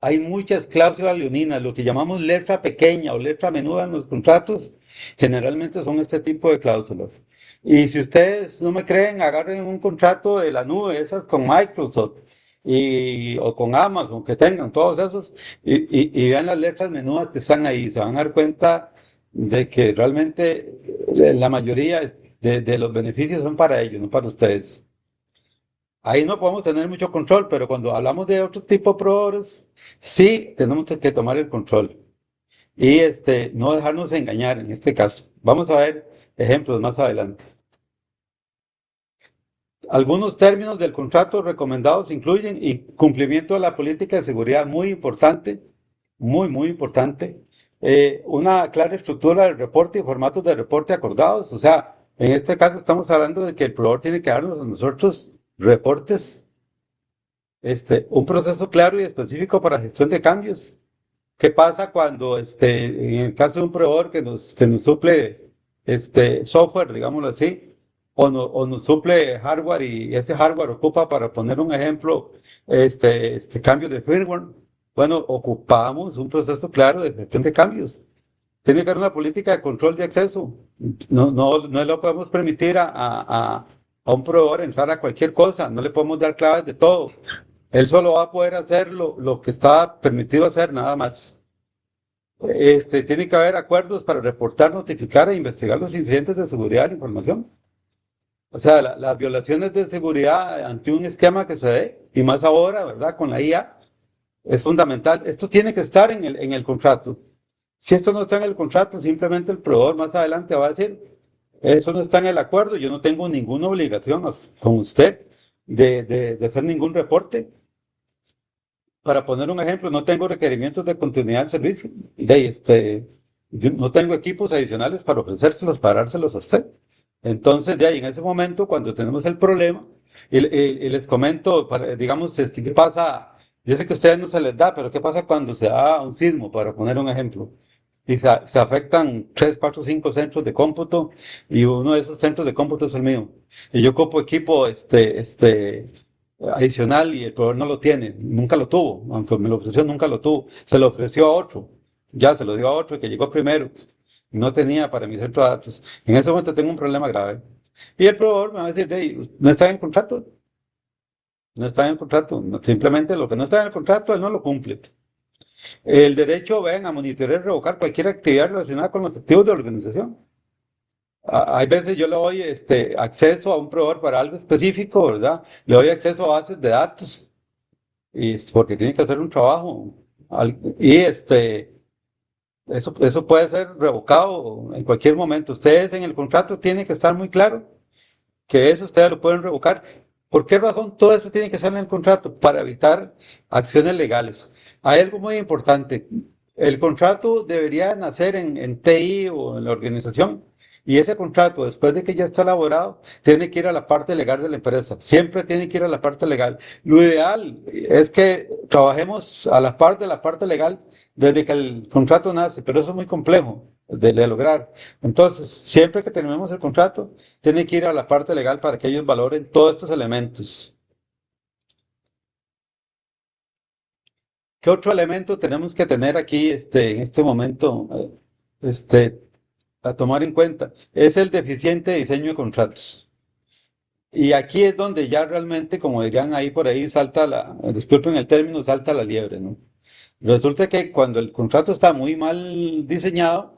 Hay muchas cláusulas leoninas, lo que llamamos letra pequeña o letra menuda en los contratos, generalmente son este tipo de cláusulas. Y si ustedes no me creen, agarren un contrato de la nube, esas con Microsoft o con Amazon, que tengan todos esos, y vean las letras menudas que están ahí. Se van a dar cuenta de que realmente la mayoría de los beneficios son para ellos, no para ustedes. Ahí no podemos tener mucho control, pero cuando hablamos de otro tipo de proveedores, sí tenemos que tomar el control y no dejarnos engañar en este caso. Vamos a ver ejemplos más adelante. Algunos términos del contrato recomendados incluyen cumplimiento de la política de seguridad, muy importante, muy importante. Una clara estructura del reporte y formatos de reporte acordados. O sea, en este caso estamos hablando de que el proveedor tiene que darnos a nosotros reportes, un proceso claro y específico para gestión de cambios. ¿Qué pasa cuando, en el caso de un proveedor que nos suple software, digámoslo así, o nos suple hardware y ese hardware ocupa, para poner un ejemplo, cambio de firmware? Bueno, ocupamos un proceso claro de gestión de cambios. Tiene que haber una política de control de acceso. No le podemos permitir a un proveedor entrar a cualquier cosa, no le podemos dar claves de todo. Él solo va a poder hacer lo que está permitido hacer, nada más. Tiene que haber acuerdos para reportar, notificar e investigar los incidentes de seguridad de la información. O sea, las violaciones de seguridad ante un esquema que se dé, y más ahora, ¿verdad? Con la IA, es fundamental. Esto tiene que estar en el contrato. Si esto no está en el contrato, simplemente el proveedor más adelante va a decir, eso no está en el acuerdo, yo no tengo ninguna obligación con usted de hacer ningún reporte. Para poner un ejemplo, no tengo requerimientos de continuidad del servicio. Yo no tengo equipos adicionales para ofrecérselos, para dárselos a usted. Entonces, de ahí, en ese momento, cuando tenemos el problema, y les comento, digamos, ¿qué pasa? Yo sé que a ustedes no se les da, pero ¿qué pasa cuando se da un sismo, para poner un ejemplo? Y se afectan 3, 4, 5 centros de cómputo, y uno de esos centros de cómputo es el mío. Y yo ocupo equipo, adicional y el proveedor no lo tiene, nunca lo tuvo, aunque me lo ofreció, nunca lo tuvo. Se lo ofreció a otro, ya se lo dio a otro que llegó primero. No tenía para mi centro de datos. En ese momento tengo un problema grave. Y el proveedor me va a decir, "Hey, no está en el contrato, no está en el contrato. Simplemente lo que no está en el contrato, él no lo cumple. El derecho, ven, a monitorear y revocar cualquier actividad relacionada con los activos de la organización. Hay veces yo le doy acceso a un proveedor para algo específico, ¿verdad? Le doy acceso a bases de datos y porque tiene que hacer un trabajo. Y eso puede ser revocado en cualquier momento. Ustedes en el contrato tienen que estar muy claro que eso ustedes lo pueden revocar. ¿Por qué razón todo eso tiene que estar en el contrato? Para evitar acciones legales. Hay algo muy importante. El contrato debería nacer en TI o en la organización. Y ese contrato, después de que ya está elaborado, tiene que ir a la parte legal de la empresa. Siempre tiene que ir a la parte legal. Lo ideal es que trabajemos a la par de la parte legal desde que el contrato nace, pero eso es muy complejo de lograr. Entonces, siempre que terminemos el contrato, tiene que ir a la parte legal para que ellos valoren todos estos elementos. ¿Qué otro elemento tenemos que tener aquí en este momento a tomar en cuenta? Es el deficiente diseño de contratos. Y aquí es donde ya realmente, como dirían ahí por ahí, disculpen el término, salta la liebre, ¿no? Resulta que cuando el contrato está muy mal diseñado,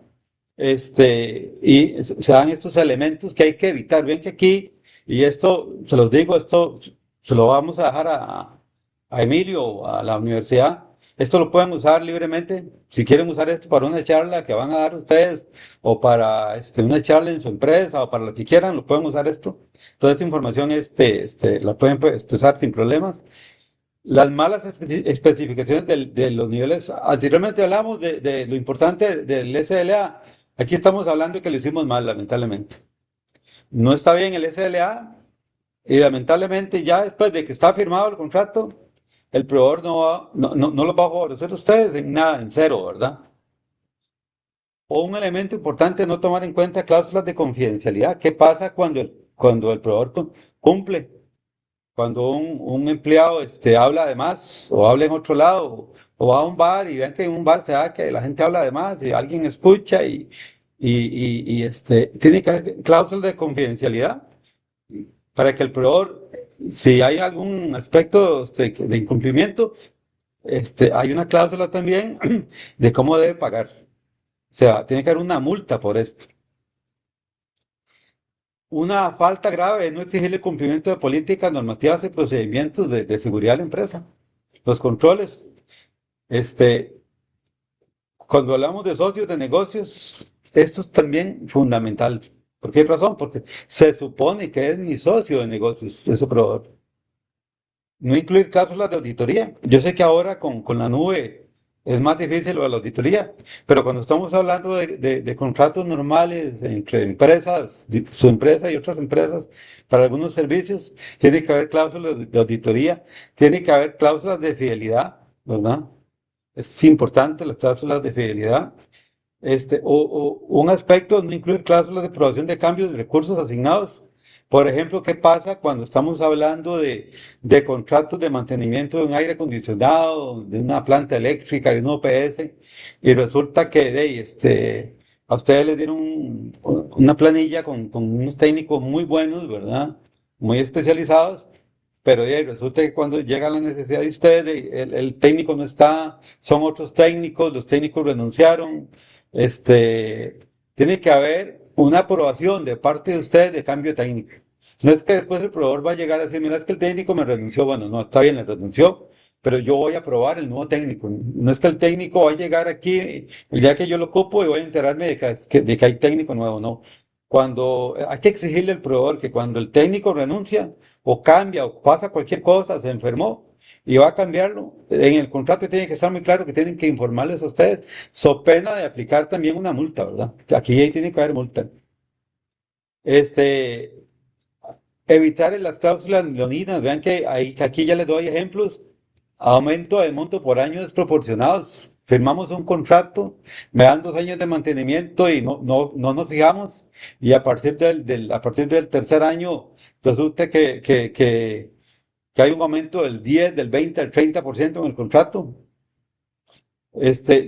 y se dan estos elementos que hay que evitar. Ven que aquí, y esto, se los digo, esto se lo vamos a dejar a Emilio o a la universidad. Esto lo pueden usar libremente. Si quieren usar esto para una charla que van a dar ustedes, o para una charla en su empresa, o para lo que quieran, lo pueden usar esto. Toda esta información la pueden pues, usar sin problemas. Las malas especificaciones de los niveles. Anteriormente hablamos de lo importante del SLA. Aquí estamos hablando de que lo hicimos mal, lamentablemente. No está bien el SLA y lamentablemente ya después de que está firmado el contrato, el proveedor no los va a favorecer a ustedes en nada, en cero, ¿verdad? O un elemento importante, no tomar en cuenta cláusulas de confidencialidad. ¿Qué pasa cuando el proveedor cumple? Cuando un empleado habla de más o habla en otro lado o va a un bar y ven que en un bar se da que la gente habla de más y alguien escucha y tiene que haber cláusulas de confidencialidad para que el proveedor, si hay algún aspecto de incumplimiento, hay una cláusula también de cómo debe pagar. O sea, tiene que haber una multa por esto. Una falta grave es no exigir el cumplimiento de políticas, normativas y procedimientos de seguridad de la empresa. Los controles. Este, Cuando hablamos de socios de negocios, esto es también fundamental. ¿Por qué razón? Porque se supone que es mi socio de negocios, es su proveedor. No incluir cláusulas de auditoría. Yo sé que ahora con la nube es más difícil lo de la auditoría, pero cuando estamos hablando de contratos normales entre empresas, su empresa y otras empresas, para algunos servicios, tiene que haber cláusulas de auditoría, tiene que haber cláusulas de fidelidad, ¿verdad? Es importante las cláusulas de fidelidad. O un aspecto es no incluir cláusulas de aprobación de cambios de recursos asignados. Por ejemplo, ¿qué pasa cuando estamos hablando de contratos de mantenimiento de un aire acondicionado, de una planta eléctrica, de un OPS, y resulta que a ustedes les dieron una planilla con unos técnicos muy buenos, ¿verdad? Muy especializados, pero resulta que cuando llega la necesidad de usted, el técnico no está, son otros técnicos, los técnicos renunciaron, este, tiene que haber una aprobación de parte de usted de cambio técnico. No es que después el proveedor va a llegar a decir, mira, es que el técnico me renunció, bueno, no, está bien, le renunció, pero yo voy a aprobar el nuevo técnico. No es que el técnico va a llegar aquí el día que yo lo ocupo y voy a enterarme de que hay técnico nuevo, no. Cuando hay que exigirle al proveedor que cuando el técnico renuncia o cambia o pasa cualquier cosa, se enfermó y va a cambiarlo, en el contrato tiene que estar muy claro que tienen que informarles a ustedes, so pena de aplicar también una multa, ¿verdad? Aquí ahí tiene que haber multa. Este, evitar las cláusulas leoninas, vean que aquí ya les doy ejemplos. Aumento de monto por año desproporcionados. Firmamos un contrato, me dan 2 años de mantenimiento y no nos fijamos. Y a partir del tercer año resulta que hay un aumento del 10, del 20, del 30% en el contrato.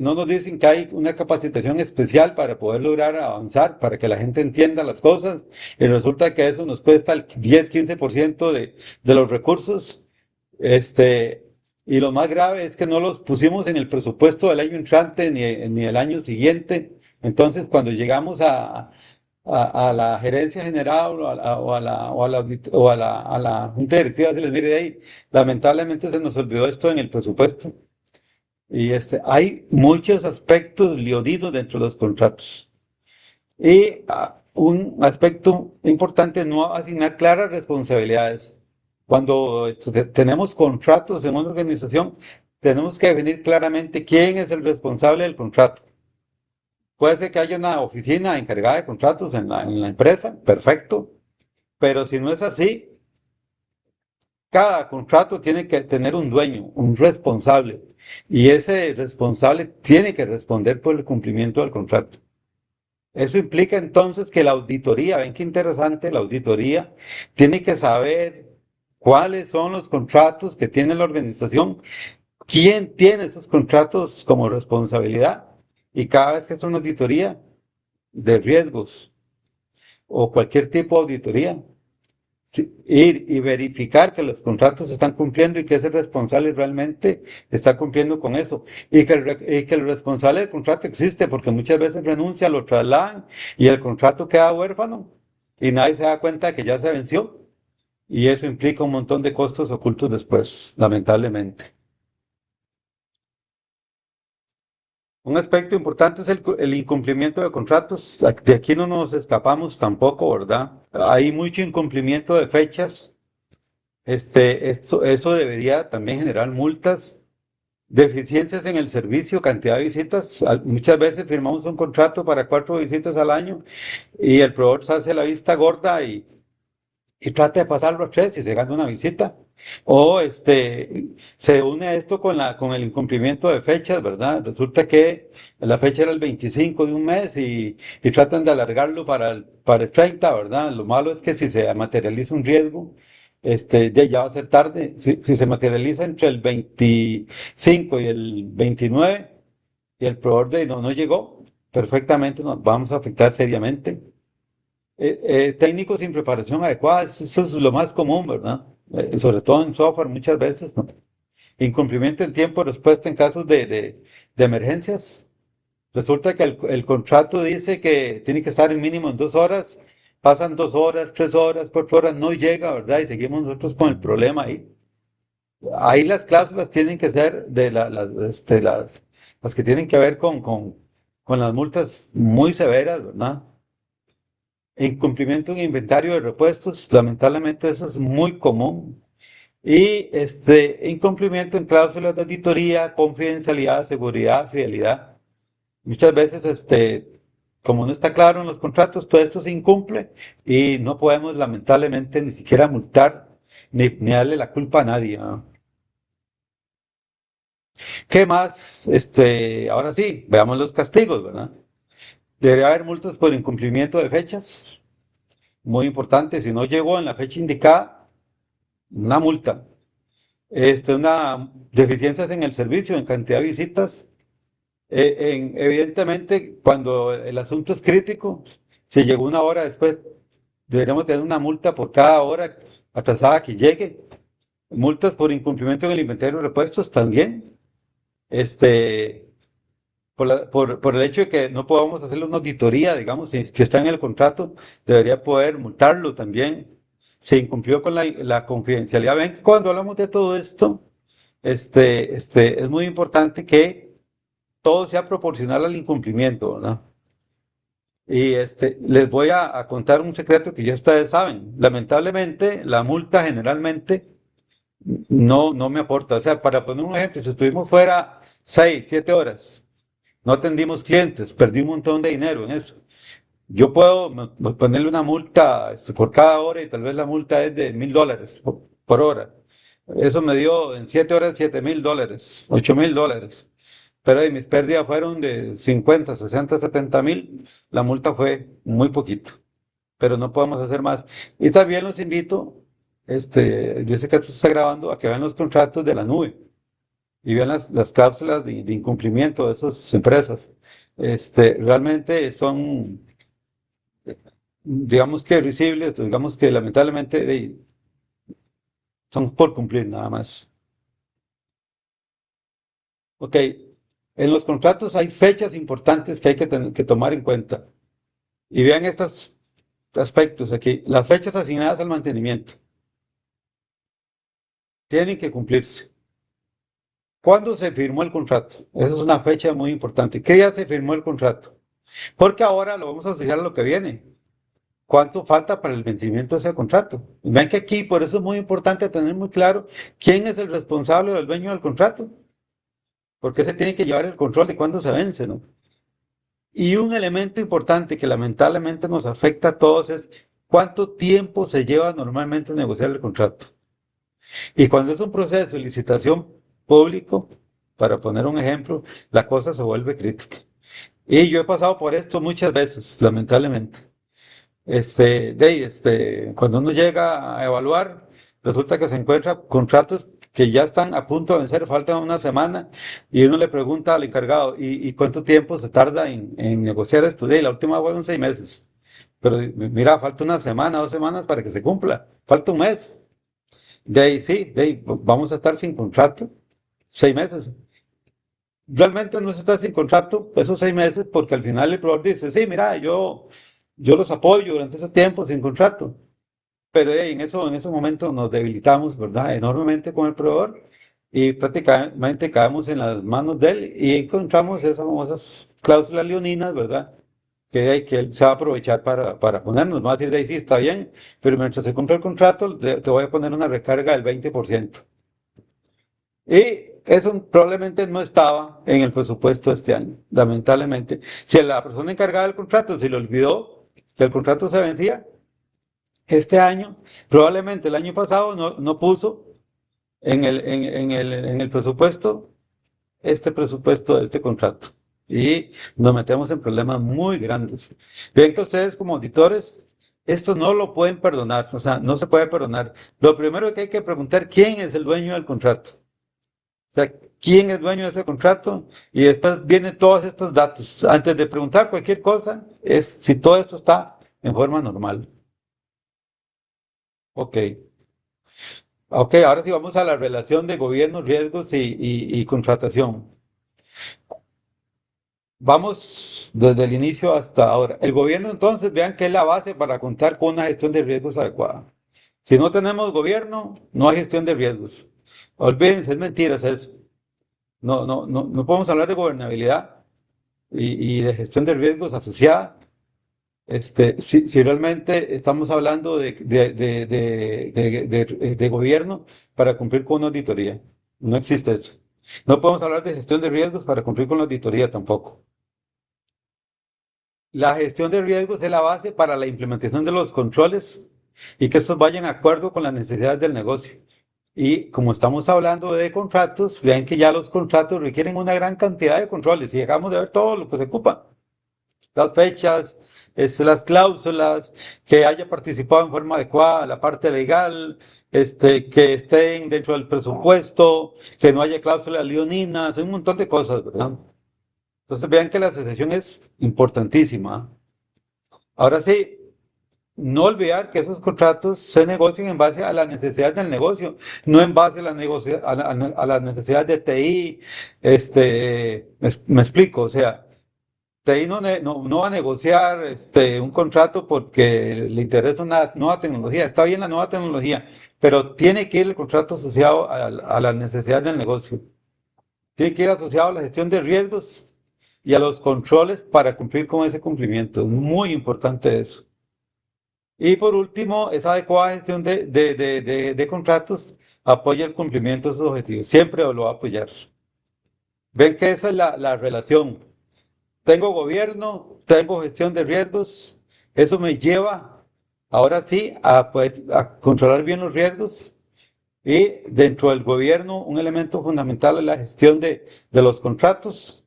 No nos dicen que hay una capacitación especial para poder lograr avanzar, para que la gente entienda las cosas, y resulta que eso nos cuesta el 10-15% de los recursos. Este, y lo más grave es que no los pusimos en el presupuesto del año entrante ni el año siguiente. Entonces, cuando llegamos a la gerencia general o a la junta directiva, se les mire de ahí, lamentablemente se nos olvidó esto en el presupuesto. Y hay muchos aspectos leoninos dentro de los contratos. Y un aspecto importante, no asignar claras responsabilidades. Cuando tenemos contratos en una organización, tenemos que definir claramente quién es el responsable del contrato. Puede ser que haya una oficina encargada de contratos en la empresa, perfecto, pero si no es así, cada contrato tiene que tener un dueño, un responsable, y ese responsable tiene que responder por el cumplimiento del contrato. Eso implica entonces que la auditoría, ven qué interesante, la auditoría tiene que saber cuáles son los contratos que tiene la organización, quién tiene esos contratos como responsabilidad, y cada vez que es una auditoría de riesgos o cualquier tipo de auditoría, sí, ir y verificar que los contratos se están cumpliendo y que ese responsable realmente está cumpliendo con eso. Y que el responsable del contrato existe, porque muchas veces renuncia, lo trasladan y el contrato queda huérfano y nadie se da cuenta de que ya se venció. Y eso implica un montón de costos ocultos después, lamentablemente. Un aspecto importante es el incumplimiento de contratos. De aquí no nos escapamos tampoco, ¿verdad? Hay mucho incumplimiento de fechas. Eso debería también generar multas, deficiencias en el servicio, cantidad de visitas. Muchas veces firmamos un contrato para 4 visitas al año y el proveedor se hace la vista gorda y trata de pasarlo a 3 y se gana una visita. O se une esto con el incumplimiento de fechas, ¿verdad? Resulta que la fecha era el 25 de un mes y tratan de alargarlo para el 30, ¿verdad? Lo malo es que si se materializa un riesgo, ya va a ser tarde. Si se materializa entre el 25 y el 29 y el proveedor no llegó, perfectamente nos vamos a afectar seriamente. Técnicos sin preparación adecuada, eso es lo más común, ¿verdad? Sobre todo en software muchas veces, ¿no? Incumplimiento en tiempo de respuesta en casos de emergencias. Resulta que el contrato dice que tiene que estar en mínimo en 2 horas, pasan 2 horas, 3 horas, 4 horas, no llega, ¿verdad? Y seguimos nosotros con el problema ahí. Ahí las cláusulas tienen que ser las que tienen que ver con las multas muy severas, ¿verdad? Incumplimiento en inventario de repuestos, lamentablemente eso es muy común. Y incumplimiento en cláusulas de auditoría, confidencialidad, seguridad, fidelidad. Muchas veces, como no está claro en los contratos, todo esto se incumple y no podemos lamentablemente ni siquiera multar ni darle la culpa a nadie, ¿no? ¿Qué más? Ahora sí, veamos los castigos, ¿verdad? Debería haber multas por incumplimiento de fechas. Muy importante, si no llegó en la fecha indicada, una multa. Una deficiencias en el servicio, en cantidad de visitas. Evidentemente, cuando el asunto es crítico, si llegó una hora después, deberíamos tener una multa por cada hora atrasada que llegue. multas por incumplimiento en el inventario de repuestos también, este, por el hecho de que no podamos hacerle una auditoría, digamos, si está en el contrato, debería poder multarlo también. Se incumplió con la confidencialidad. Ven que cuando hablamos de todo esto, es muy importante que todo sea proporcional al incumplimiento, ¿verdad? Y les voy a contar un secreto que ya ustedes saben. Lamentablemente, la multa generalmente no me aporta. O sea, para poner un ejemplo, si estuvimos fuera 6, 7 horas, no atendimos clientes, perdí un montón de dinero en eso. Yo puedo ponerle una multa por cada hora y tal vez la multa es de $1,000 por hora. Eso me dio en 7 horas $7,000, $8,000. Pero mis pérdidas fueron de 50, 60, 70,000. La multa fue muy poquito, pero no podemos hacer más. Y también los invito, yo sé que esto se está grabando, a que vean los contratos de la nube y vean las cláusulas de incumplimiento de esas empresas. Realmente son, digamos que risibles, digamos que lamentablemente son por cumplir nada más. Ok, en los contratos hay fechas importantes que hay que tomar en cuenta. Y vean estos aspectos aquí. Las fechas asignadas al mantenimiento tienen que cumplirse. ¿Cuándo se firmó el contrato? Esa es una fecha muy importante. ¿Qué día se firmó el contrato? Porque ahora lo vamos a asociar a lo que viene. ¿Cuánto falta para el vencimiento de ese contrato? Ven que aquí, por eso es muy importante tener muy claro quién es el responsable o el dueño del contrato, porque se tiene que llevar el control de cuándo se vence, ¿no? Y un elemento importante que lamentablemente nos afecta a todos es cuánto tiempo se lleva normalmente a negociar el contrato. Y cuando es un proceso de licitación público, para poner un ejemplo, la cosa se vuelve crítica. Y yo he pasado por esto muchas veces, lamentablemente. Cuando uno llega a evaluar, resulta que se encuentra contratos que ya están a punto de vencer, falta una semana, y uno le pregunta al encargado, ¿y cuánto tiempo se tarda en negociar esto? Y la última fueron 6 meses. Pero mira, falta una semana, 2 semanas para que se cumpla, falta un mes. De ahí sí, de ahí vamos a estar sin contrato 6 meses. Realmente no se está sin contrato esos 6 meses porque al final el proveedor dice, sí, mira, yo los apoyo durante ese tiempo sin contrato. Pero en ese momento nos debilitamos, ¿verdad? Enormemente con el proveedor y prácticamente caemos en las manos de él y encontramos esas famosas cláusulas leoninas, ¿verdad? Que él se va a aprovechar para ponernos, va a decir, de ahí sí, está bien, pero mientras se cumpla el contrato, te voy a poner una recarga del 20%. Y eso probablemente no estaba en el presupuesto de este año, lamentablemente. Si la persona encargada del contrato se le olvidó que el contrato se vencía este año, probablemente el año pasado no puso en el presupuesto este presupuesto de este contrato. Y nos metemos en problemas muy grandes. Ven que ustedes como auditores, esto no lo pueden perdonar, o sea, no se puede perdonar. Lo primero que hay que preguntar, ¿quién es el dueño del contrato? O sea, ¿quién es dueño de ese contrato? Y después vienen todos estos datos. Antes de preguntar cualquier cosa, es si todo esto está en forma normal. Ok. Ok, ahora sí vamos a la relación de gobierno, riesgos y contratación. Vamos desde el inicio hasta ahora. El gobierno entonces, vean que es la base para contar con una gestión de riesgos adecuada. Si no tenemos gobierno, no hay gestión de riesgos. Olvídense, es mentira eso. No podemos hablar de gobernabilidad y de gestión de riesgos asociada. Si realmente estamos hablando de gobierno para cumplir con una auditoría. No existe eso. No podemos hablar de gestión de riesgos para cumplir con la auditoría tampoco. La gestión de riesgos es la base para la implementación de los controles y que estos vayan de acuerdo con las necesidades del negocio. Y como estamos hablando de contratos, vean que ya los contratos requieren una gran cantidad de controles y dejamos de ver todo lo que se ocupa. Las fechas, las cláusulas, que haya participado en forma adecuada la parte legal, que estén dentro del presupuesto, que no haya cláusulas leoninas, un montón de cosas, ¿verdad? Entonces vean que la asociación es importantísima. Ahora sí, no olvidar que esos contratos se negocian en base a las necesidades del negocio, no en base a a las necesidades de TI. Me explico, o sea, TI no va a negociar un contrato porque le interesa una nueva tecnología. Está bien la nueva tecnología, pero tiene que ir el contrato asociado a las necesidades del negocio. Tiene que ir asociado a la gestión de riesgos y a los controles para cumplir con ese cumplimiento. Es muy importante eso. Y por último, esa adecuada gestión de contratos apoya el cumplimiento de sus objetivos. Siempre lo va a apoyar. Ven que esa es la relación. Tengo gobierno, tengo gestión de riesgos. Eso me lleva, ahora sí, a poder a controlar bien los riesgos. Y dentro del gobierno, un elemento fundamental es la gestión de los contratos,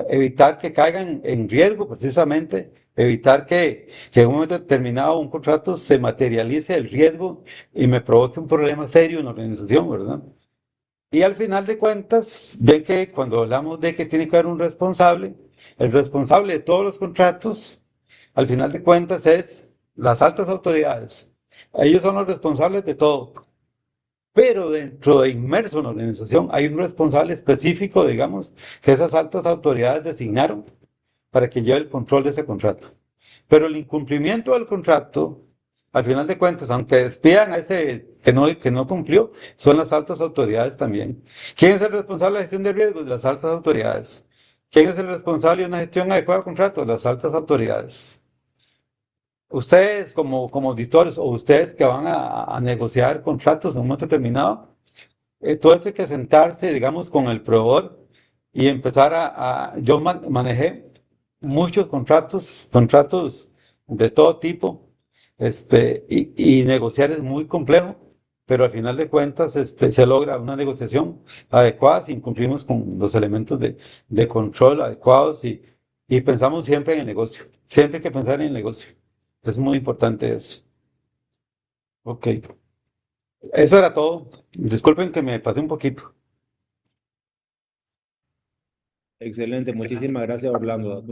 evitar que caigan en riesgo precisamente, evitar que en un momento determinado un contrato se materialice el riesgo y me provoque un problema serio en la organización, ¿verdad? Y al final de cuentas, ven que cuando hablamos de que tiene que haber un responsable, el responsable de todos los contratos, al final de cuentas es las altas autoridades. Ellos son los responsables de todo. Pero dentro de inmerso en la organización hay un responsable específico, digamos, que esas altas autoridades designaron para que lleve el control de ese contrato. Pero el incumplimiento del contrato, al final de cuentas, aunque despidan a ese que no cumplió, son las altas autoridades también. ¿Quién es el responsable de la gestión de riesgos? Las altas autoridades. ¿Quién es el responsable de una gestión adecuada de contratos? Las altas autoridades. Ustedes como auditores o ustedes que van a negociar contratos en un momento determinado, todo eso hay que sentarse, digamos, con el proveedor y empezar yo manejé muchos contratos de todo tipo, y negociar es muy complejo, pero al final de cuentas, se logra una negociación adecuada si cumplimos con los elementos de control adecuados y pensamos siempre en el negocio, siempre hay que pensar en el negocio. Es muy importante eso. Ok, eso era todo. Disculpen que me pasé un poquito.
Excelente, muchísimas gracias, Orlando.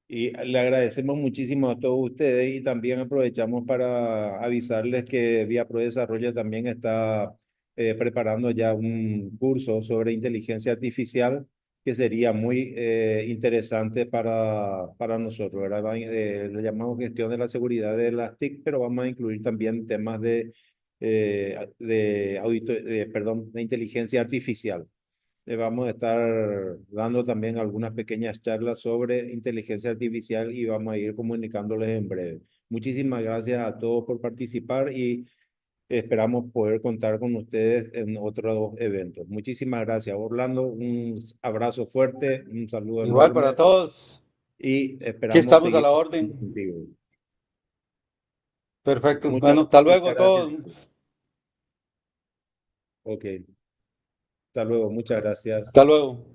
Y le agradecemos muchísimo a todos ustedes y también aprovechamos para avisarles que Vía Pro Desarrollo también está preparando ya un curso sobre inteligencia artificial que sería muy interesante para nosotros, ¿verdad? Le llamamos gestión de la seguridad de las TIC, pero vamos a incluir también temas perdón, de inteligencia artificial. Le vamos a estar dando también algunas pequeñas charlas sobre inteligencia artificial y vamos a ir comunicándoles en breve. Muchísimas gracias a todos por participar y esperamos poder contar con ustedes en otros eventos. Muchísimas gracias, Orlando. Un abrazo fuerte, un saludo
Igual para
enorme
todos.
y
Aquí
esperamos
estamos a
seguir
la orden.
contigo.
Perfecto.
Muchas,
Bueno, hasta luego
muchas
a
gracias.
todos.
Ok, hasta luego. Muchas gracias.
Hasta luego.